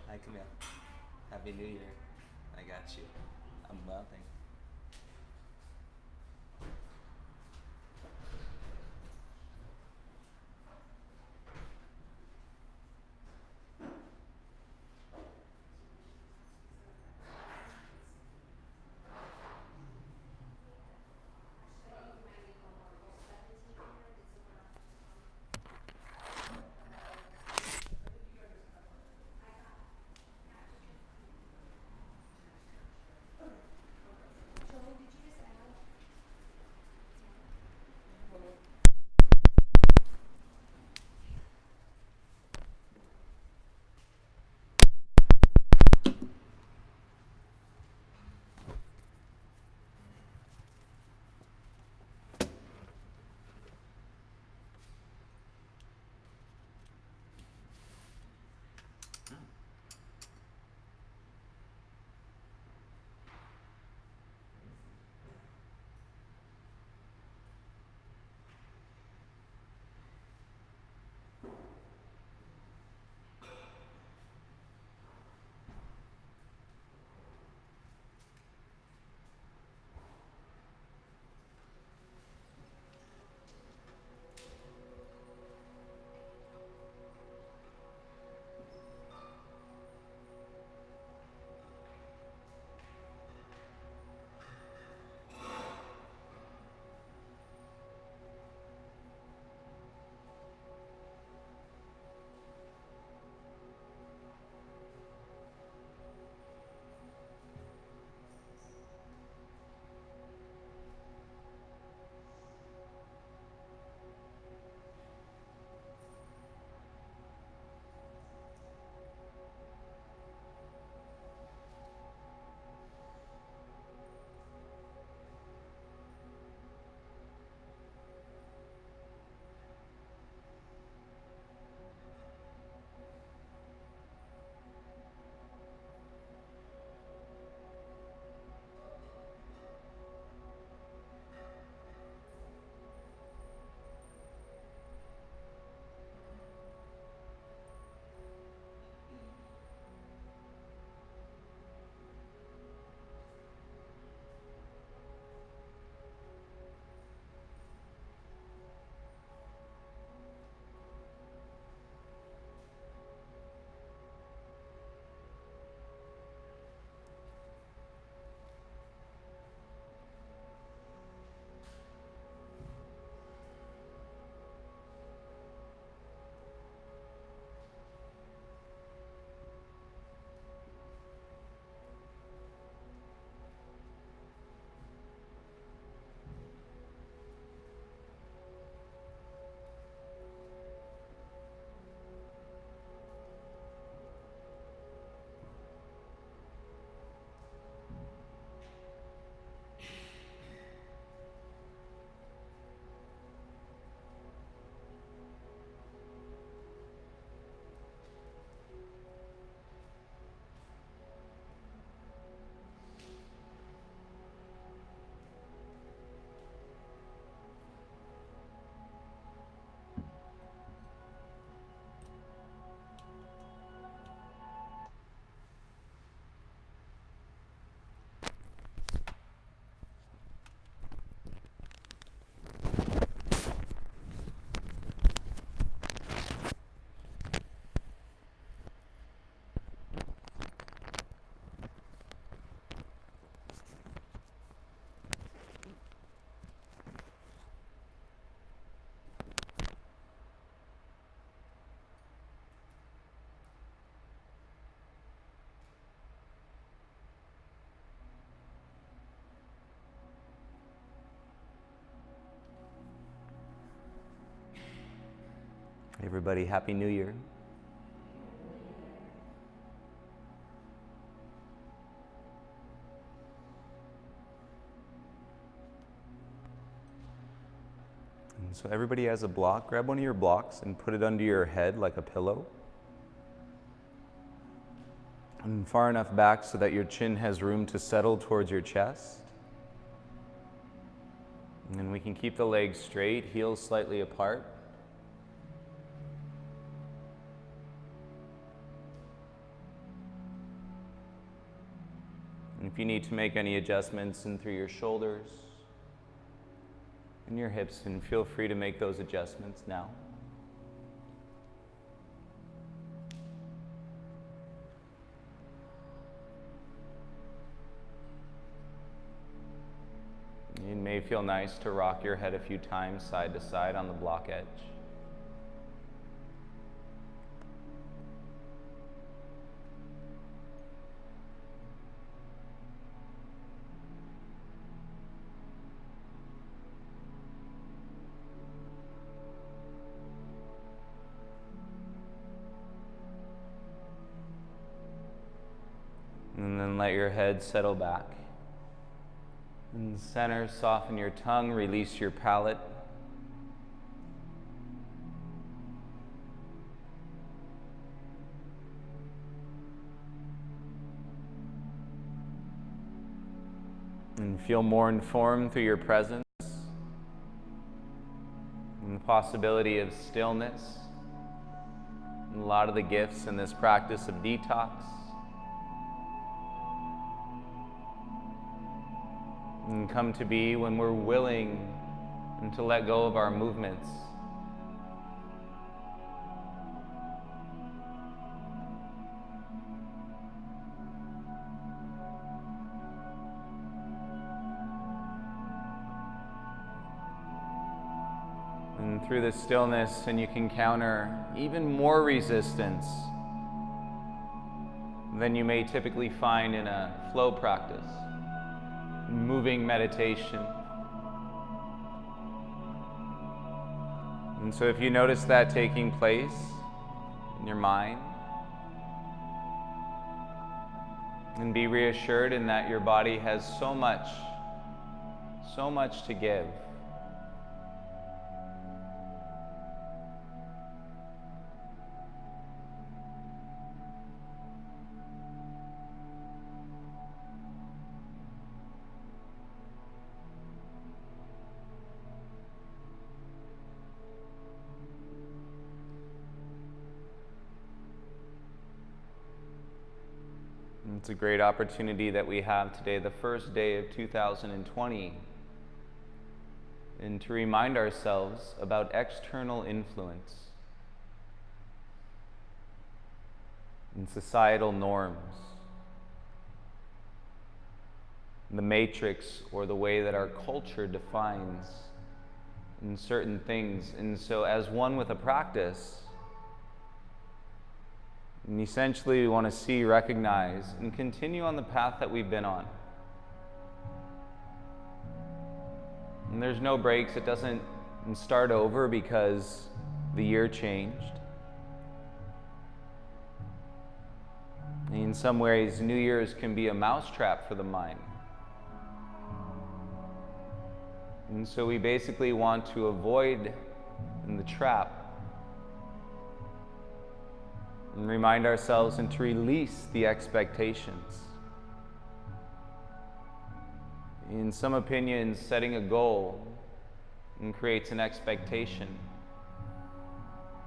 Hi, Camille. Happy New Year. I got you. I'm well, thank you. Everybody, Happy New Year. And so everybody has a block. Grab one of your blocks and put it under your head like a pillow. And far enough back so that your chin has room to settle towards your chest. And then we can keep the legs straight, heels slightly apart. If you need to make any adjustments in through your shoulders and your hips, and feel free to make those adjustments now. It may feel nice to rock your head a few times side to side on the block edge. And then let your head settle back. In the center, soften your tongue, release your palate. And feel more informed through your presence and the possibility of stillness and a lot of the gifts in this practice of detox. And come to be when we're willing and to let go of our movements. And through the stillness, and you can encounter even more resistance than you may typically find in a flow practice. Moving meditation. And so if you notice that taking place in your mind, and be reassured in that your body has so much to give. It's a great opportunity that we have today, the first day of 2020, and to remind ourselves about external influence and societal norms, the matrix or the way that our culture defines in certain things. And so as one with a practice, and essentially we want to see, recognize, and continue on the path that we've been on. And there's no breaks. It doesn't start over because the year changed. In some ways, New Year's can be a mousetrap for the mind. And so we basically want to avoid the trap and remind ourselves and to release the expectations. In some opinions, setting a goal and creates an expectation.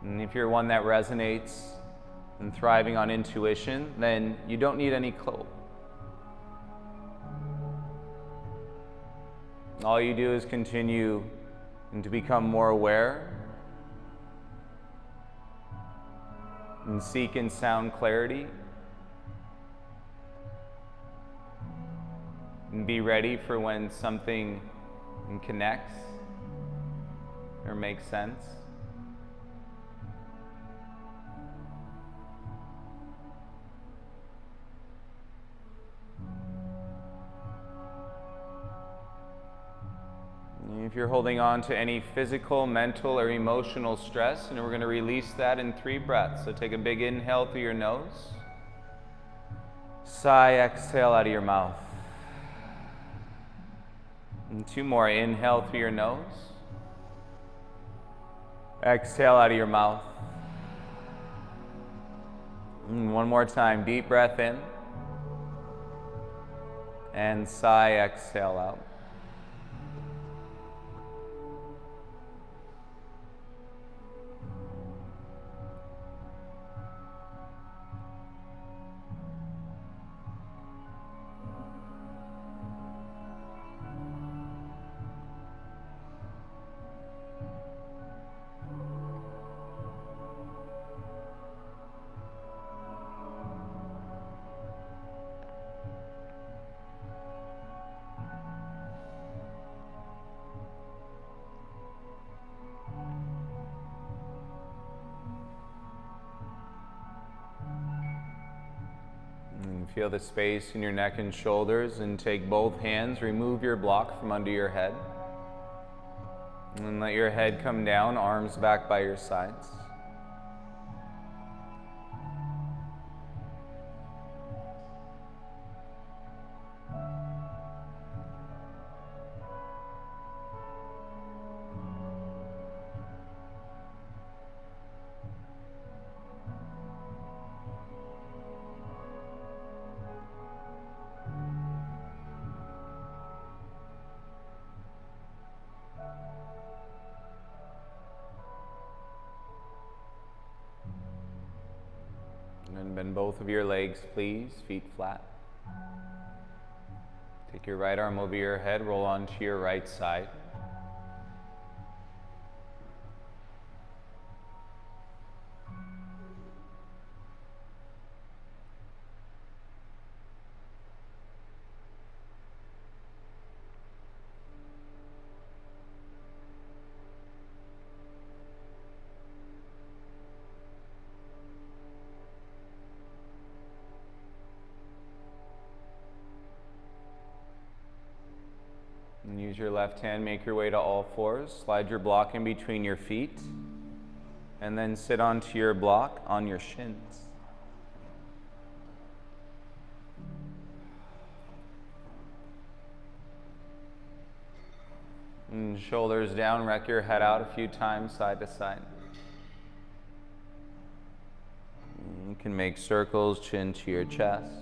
And if you're one that resonates and thriving on intuition, then you don't need any goal. All you do is continue and to become more aware and seek in sound clarity, and be ready for when something connects or makes sense. If you're holding on to any physical, mental, or emotional stress, and we're going to release that in 3 breaths. So take a big inhale through your nose. Sigh, exhale out of your mouth. And 2 more. Inhale through your nose. Exhale out of your mouth. And 1 more time. Deep breath in. And sigh, exhale out. And feel the space in your neck and shoulders, and take both hands, remove your block from under your head. And let your head come down, arms back by your sides. And bend both of your legs, please, feet flat. Take your right arm over your head, roll onto your right side. And use your left hand, make your way to all fours, slide your block in between your feet, and then sit onto your block on your shins. And shoulders down, rec your head out a few times, side to side. You can make circles, chin to your chest.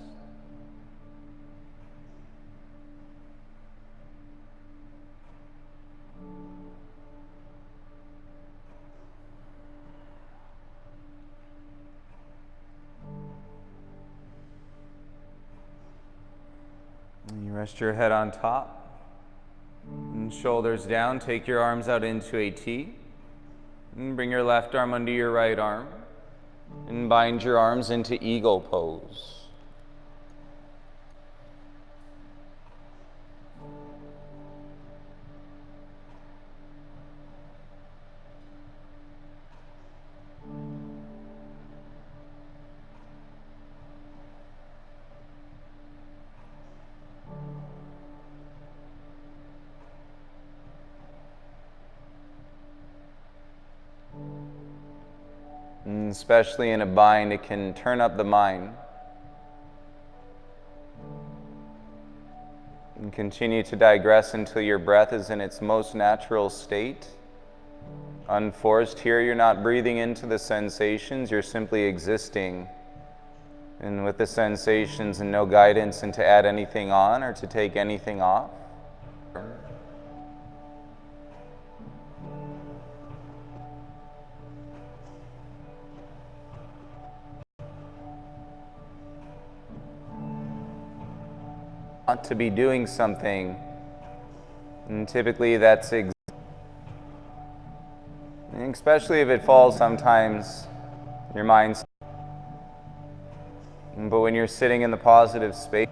And you rest your head on top. And shoulders down, take your arms out into a T. And bring your left arm under your right arm. And bind your arms into eagle pose. And especially in a bind, it can turn up the mind. And continue to digress until your breath is in its most natural state. Unforced. Here you're not breathing into the sensations, you're simply existing. And with the sensations and no guidance and to add anything on or to take anything off. Want to be doing something, and typically that's especially if it falls sometimes your mind's, but when you're sitting in the positive space,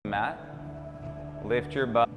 mat, lift your butt.